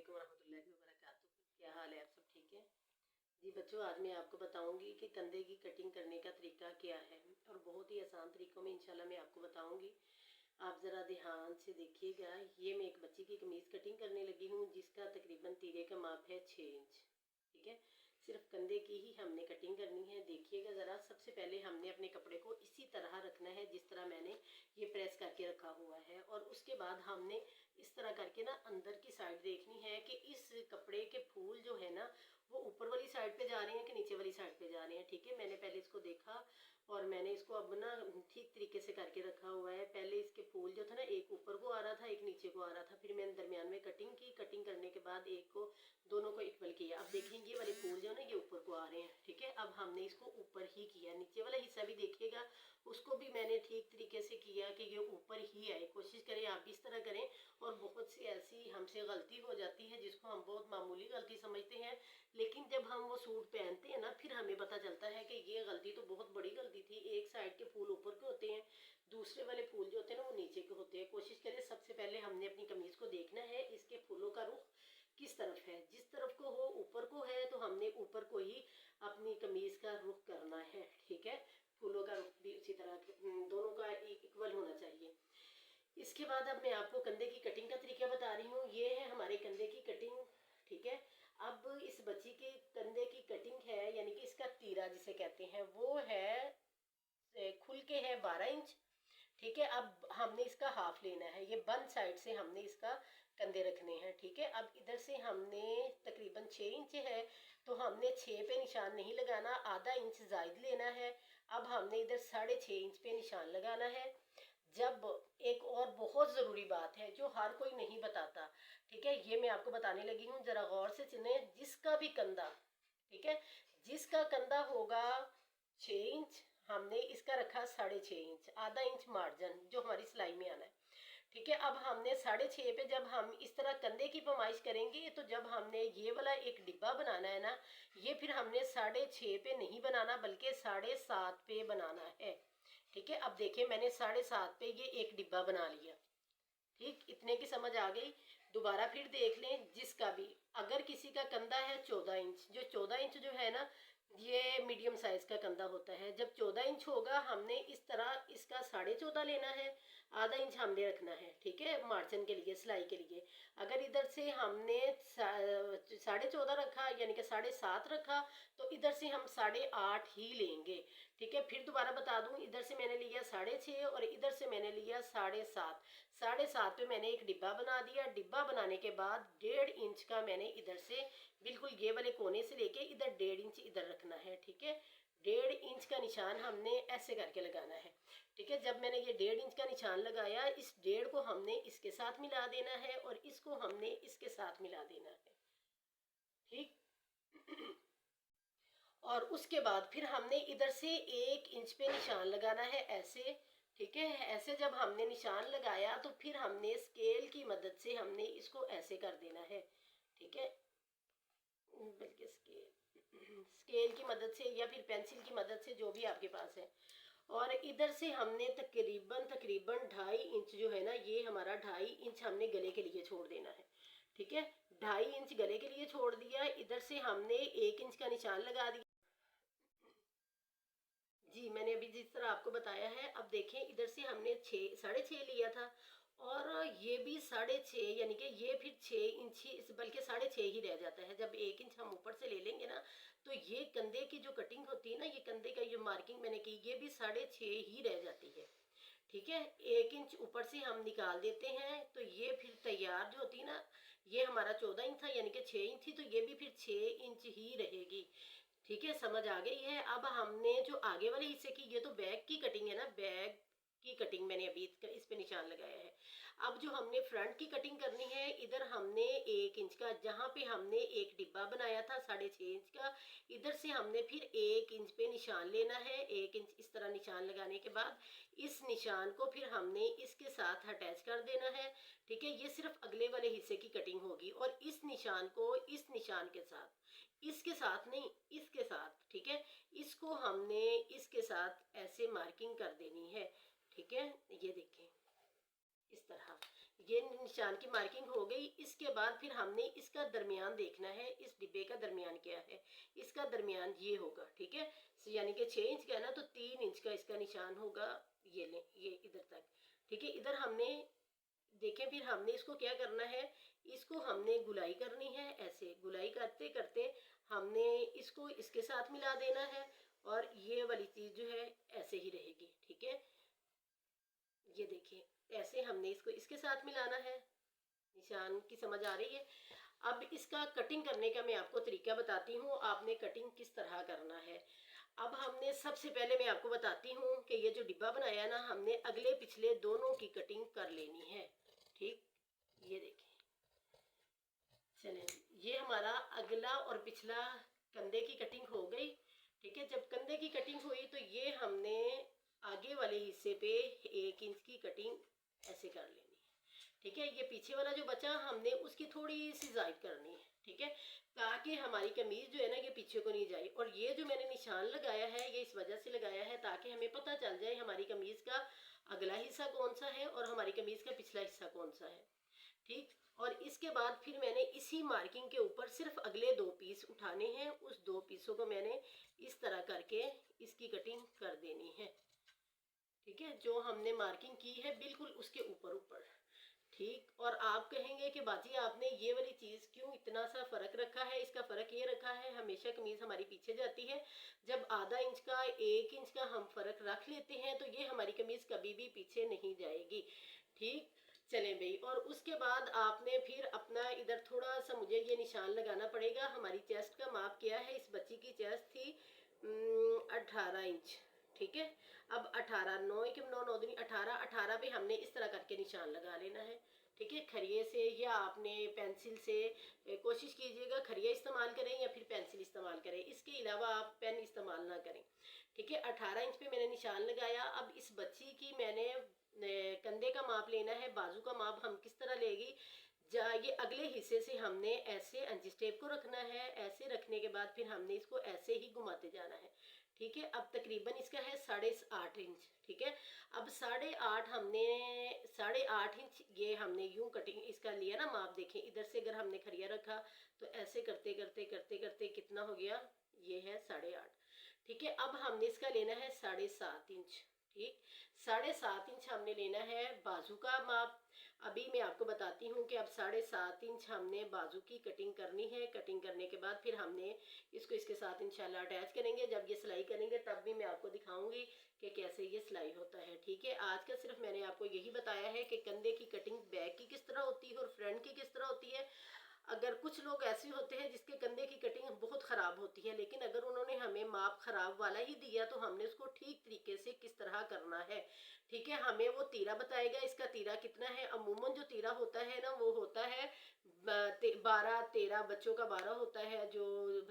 अस्सलामुअलैकुम वरहमतुल्लाहि वबरकातुहू। क्या हाल है, आप सब ठीक है? जी बच्चों, आज मैं आपको बताऊंगी कि कंधे की कटिंग करने का तरीका क्या है और बहुत ही आसान तरीकों में इंशाल्लाह मैं आपको बताऊंगी। आप ज़रा ध्यान से देखिएगा। ये मैं एक बच्ची की कमीज़ कटिंग करने लगी हूँ जिसका तकरीबन तीरे का माप है 6 इंच। ठीक है, सिर्फ कंधे की ही हमने कटिंग करनी है। देखिएगा ज़रा, सबसे पहले हमने अपने कपड़े को इसी तरह रखना है जिस तरह मैंने ये प्रेस करके रखा हुआ है, और उसके बाद हमने इस तरह करके ना अंदर की साइड देखनी है कि इस कपड़े के फूल जो है ना वो ऊपर वाली साइड पे जा रहे हैं कि नीचे वाली साइड पे जा रहे हैं। ठीक है, मैंने पहले इसको देखा और मैंने इसको अब ना ठीक तरीके से करके रखा हुआ है। पहले इसके फूल जो था ना, एक ऊपर को आ रहा था, एक नीचे को आ रहा था। फिर मैंने दरमियान में कटिंग की। कटिंग करने के बाद एक को दोनों को इक्वल किया। अब देखेंगे ये वाले फूल जो है ना ये ऊपर को आ रहे हैं। ठीक है, अब हमने इसको ऊपर ही किया। नीचे वाला हिस्सा भी देखिएगा, उसको भी मैंने ठीक तरीके से किया कि ये ऊपर ही आए। कोशिश करें आप भी इस तरह करें। और बहुत सी ऐसी हमसे गलती हो जाती है जिसको हम बहुत मामूली गलती समझते हैं, लेकिन जब हम वो सूट पहनते हैं ना फिर हमें पता चलता है कि ये गलती तो बहुत बड़ी गलती थी। एक साइड के फूल ऊपर के होते हैं, दूसरे वाले फूल जो होते हैं ना वो नीचे के होते हैं। कोशिश करें, सबसे पहले हमने अपनी कमीज को देखना है इसके फूलों का रुख किस तरफ है। जिस तरफ को हो, ऊपर को है तो हमने ऊपर को ही अपनी कमीज का रुख करना है। ठीक है, फूलों का रुख भी उसी तरह दोनों का इक्वल होना चाहिए। इसके बाद अब मैं आपको कंधे की कटिंग का तरीका बता रही हूँ। ये है हमारे कंधे की कटिंग। ठीक है, अब इस बच्ची के कंधे की कटिंग है, यानी कि इसका तीरा जिसे कहते हैं, वो है खुल के है 12 इंच। ठीक है, अब हमने इसका हाफ लेना है। ये बंद साइड से हमने इसका कंधे रखने हैं। ठीक है, अब इधर से हमने तकरीबन 6 इंच है तो हमने 6 पे निशान नहीं लगाना, आधा इंच जायद लेना है। अब हमने इधर 6.5 इंच पे निशान लगाना है। जब एक और बहुत ज़रूरी बात है जो हर कोई नहीं बताता, ठीक है, ये मैं आपको बताने लगी हूँ, ज़रा गौर से सुने। जिसका भी कंधा, ठीक है, जिसका कंधा होगा 6 इंच, हमने इसका रखा 6.5 इंच, आधा इंच मार्जिन जो हमारी सिलाई में आना है। ठीक है, अब हमने 6.5 पे जब हम इस तरह कंधे की पैमाइश करेंगे तो जब हमने ये वाला एक डिब्बा बनाना है ना, ये फिर हमने 6.5 पे नहीं बनाना बल्कि 7.5 पे बनाना है। ठीक है, अब देखिए मैंने 7.5 पे ये एक डिब्बा बना लिया। ठीक, इतने की समझ आ गई। दोबारा फिर देख लें, जिसका भी अगर किसी का कंधा है 14 इंच, जो 14 इंच जो है ना ये मीडियम साइज का कंधा होता है। जब 14 इंच होगा हमने इस तरह इसका 14.5 लेना है, आधा इंच हमने रखना है। ठीक है, मार्जिन के लिए, सिलाई के लिए। अगर इधर से हमने 14.5 रखा यानी कि 7.5 रखा तो इधर से हम 8.5 ही लेंगे। ठीक है, फिर दोबारा बता दूं, इधर से मैंने लिया 6.5 और इधर से मैंने लिया 7.5। 7.5 पे मैंने एक डिब्बा बना दिया। डिब्बा बनाने के बाद 1.5 इंच का मैंने इधर से बिल्कुल ये वाले कोने से लेके इधर 1.5 इंच इधर रखना है। ठीक है, 1.5 इंच का निशान हमने ऐसे करके लगाना है। ठीक है, जब मैंने ये 1.5 इंच का निशान लगाया, इस 1.5 को हमने इसके साथ मिला देना है और इसको हमने इसके साथ मिला देना है। ठीक और उसके बाद फिर हमने इधर से 1 इंच पे निशान लगाना है ऐसे। ठीक है, ऐसे जब हमने निशान लगाया तो फिर हमने स्केल की मदद से हमने इसको ऐसे कर देना है। ठीक है, बल्कि स्केल की मदद से या फिर पेंसिल की मदद से, जो भी आपके पास है। और इधर से हमने तकरीबन 2.5 इंच जो है ना, ये हमारा 2.5 इंच हमने गले के लिए छोड़ देना है। ठीक है, 2.5 इंच गले के लिए छोड़ दिया। इधर से हमने 1 इंच का निशान लगा दिया। जी, मैंने अभी जिस तरह आपको बताया है। अब देखें, इधर से हमने 6.5 लिया था और ये भी 6.5, यानी कि ये फिर 6 इंच ही, बल्कि 6.5 ही रह जाता है। जब 1 इंच हम ऊपर से ले लेंगे ना तो ये कंधे की जो कटिंग होती है ना, ये कंधे का जो मार्किंग मैंने की, ये भी 6.5 ही रह जाती है। ठीक है, 1 इंच ऊपर से हम निकाल देते हैं तो ये फिर तैयार जो होती है ना, ये हमारा 14 इंच था यानी कि 6 इंच थी, तो ये भी फिर 6 इंच ही रहेगी। ठीक है, समझ आ गई है। अब हमने जो आगे वाले हिस्से की, ये तो बैक की कटिंग है ना, बैक की कटिंग मैंने अभी इस पे निशान लगाया है। अब जो हमने फ्रंट की कटिंग करनी है, इधर हमने 1 इंच का, जहाँ पे हमने एक डिब्बा बनाया था 6.5 इंच का, इधर से हमने फिर 1 इंच पे निशान लेना है। 1 इंच इस तरह निशान लगाने के बाद इस निशान को फिर हमने इसके साथ अटैच कर देना है। ठीक है, ये सिर्फ अगले वाले हिस्से की कटिंग होगी और इस निशान को इस निशान के साथ, इसके साथ नहीं, इसके साथ, ठीक है, इसको हमने इसके साथ ऐसे मार्किंग कर देनी है। ठीक है, ये देखें इस तरह, ये निशान की मार्किंग हो गई। इसके बाद फिर हमने इसका दरमियान देखना है, इस डिब्बे का दरमियान क्या है, इसका दरमियान ये होगा, ठीक है। यानी कि 6 इंच का है ना, तो 3 इंच का इसका निशान होगा, ये लें, ये इधर तक, ठीक है। इधर हमने देखें, फिर हमने इसको क्या करना है, इसको हमने गुलाई करनी है। ऐसे गुलाई करते करते हमने इसको इसके साथ मिला देना है, और ये वाली चीज जो है ऐसे ही रहेगी, ठीक है। ये देखिए, ऐसे हमने इसको इसके साथ मिलाना है। निशान की समझ आ रही है। अब इसका कटिंग करने का मैं आपको तरीका बताती हूँ, आपने कटिंग किस तरह करना है। अब हमने सबसे पहले मैं आपको बताती हूँ कि ये जो डिब्बा बनाया ना, हमने अगले पिछले दोनों की कटिंग कर लेनी है, ठीक। ये देखिए, चलें, ये हमारा अगला और पिछला कंधे की कटिंग हो गई, ठीक है। जब कंधे की कटिंग हुई तो ये हमने आगे वाले हिस्से पे 1 इंच की कटिंग ऐसे कर लेनी है, ठीक है। ये पीछे वाला जो बचा हमने उसकी थोड़ी सी जायद करनी है, ठीक है, ताकि हमारी कमीज जो है ना ये पीछे को नहीं जाए। और ये जो मैंने निशान लगाया है ये इस वजह से लगाया है ताकि हमें पता चल जाए हमारी कमीज का अगला हिस्सा कौन सा है और हमारी कमीज का पिछला हिस्सा कौन सा है, ठीक। और इसके बाद फिर मैंने इसी मार्किंग के ऊपर सिर्फ अगले 2 पीस उठाने हैं। उस 2 पीसों को मैंने इस तरह करके इसकी कटिंग कर देनी है, ठीक है। जो हमने मार्किंग की है बिल्कुल उसके ऊपर ऊपर, ठीक। और आप कहेंगे कि बाजी आपने ये वाली चीज़ क्यों इतना सा फ़र्क रखा है। इसका फ़र्क ये रखा है, हमेशा कमीज़ हमारी पीछे जाती है, जब आधा इंच का 1 इंच का हम फ़र्क रख लेते हैं तो ये हमारी कमीज़ कभी भी पीछे नहीं जाएगी, ठीक। चलें भाई, और उसके बाद आपने फिर अपना इधर थोड़ा सा मुझे ये निशान लगाना पड़ेगा। हमारी चेस्ट का माप क्या है, इस बच्ची की चेस्ट थी 18 इंच, ठीक है। अब 18, 9 के 9 9 दूनी 18, 18 पे हमने इस तरह करके निशान लगा लेना है, ठीक है। खरिये से या आपने पेंसिल से, कोशिश कीजिएगा खरिया इस्तेमाल करें या फिर पेंसिल इस्तेमाल करें, इसके अलावा आप पेन इस्तेमाल ना करें, ठीक है। 18 इंच पे मैंने निशान लगाया। अब इस बच्ची की मैंने कंधे का माप लेना है, बाजू का माप हम किस तरह लेगी, ये अगले हिस्से से हमने ऐसे अंजी स्टेप को रखना है। ऐसे रखने के बाद फिर हमने इसको ऐसे ही घुमाते जाना है, ठीक है। अब तकरीबन इसका है 8.5 इंच, ठीक है। अब 8.5 हमने 8.5 इंच ये हमने यूं कटिंग इसका लिया ना माप। देखें, इधर से अगर हमने खरिया रखा तो ऐसे करते करते करते करते कितना हो गया, ये है 8.5, ठीक है। अब हमने इसका लेना है 7.5 इंच, ठीक। 7.5 इंच हमने लेना है बाजू का माप। अभी मैं आपको बताती हूँ कि अब 7.5 इंच हमने बाजू की कटिंग करनी है। कटिंग करने के बाद फिर हमने इसको इसके साथ इंशाल्लाह अटैच करेंगे। जब ये सिलाई करेंगे तब भी मैं आपको दिखाऊंगी कि कैसे ये सिलाई होता है, ठीक है। आज का सिर्फ मैंने आपको यही बताया है कि कंधे की कटिंग बैक की किस तरह होती है और फ्रंट की किस तरह होती है। अगर कुछ लोग ऐसे होते हैं जिसके कंधे की कटिंग बहुत ख़राब होती है, लेकिन अगर उन्होंने हमें माप ख़राब वाला ही दिया तो हमने उसको ठीक तरीके से किस तरह करना है, ठीक है। हमें वो तीरा बताएगा, इसका तीरा कितना है। अमूमन जो तीरा होता है ना वो होता है 12 13, बच्चों का 12 होता है, जो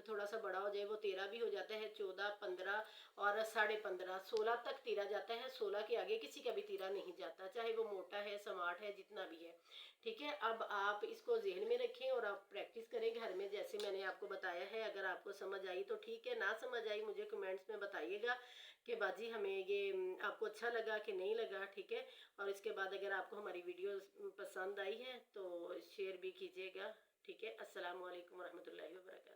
थोड़ा सा बड़ा हो जाए वो 13 भी हो जाता है, 14 15 और 15.5 16 तक तीरा जाता है। 16 के आगे किसी का भी तीरा नहीं जाता, चाहे वो मोटा है स्मार्ट है जितना भी है, ठीक है। अब आप इसको जहन में रखें और आप प्रैक्टिस करें घर में जैसे मैंने आपको बताया है। अगर आपको समझ आई तो ठीक है, ना समझ आई मुझे कमेंट्स में बताइएगा कि बाजी हमें ये आपको अच्छा लगा कि नहीं लगा, ठीक है। और इसके बाद अगर आपको हमारी वीडियो पसंद आई है तो शेयर भी कीजिएगा, ठीक है। अस्सलाम वालेकुम रहमतुल्लाहि व बरकातहू।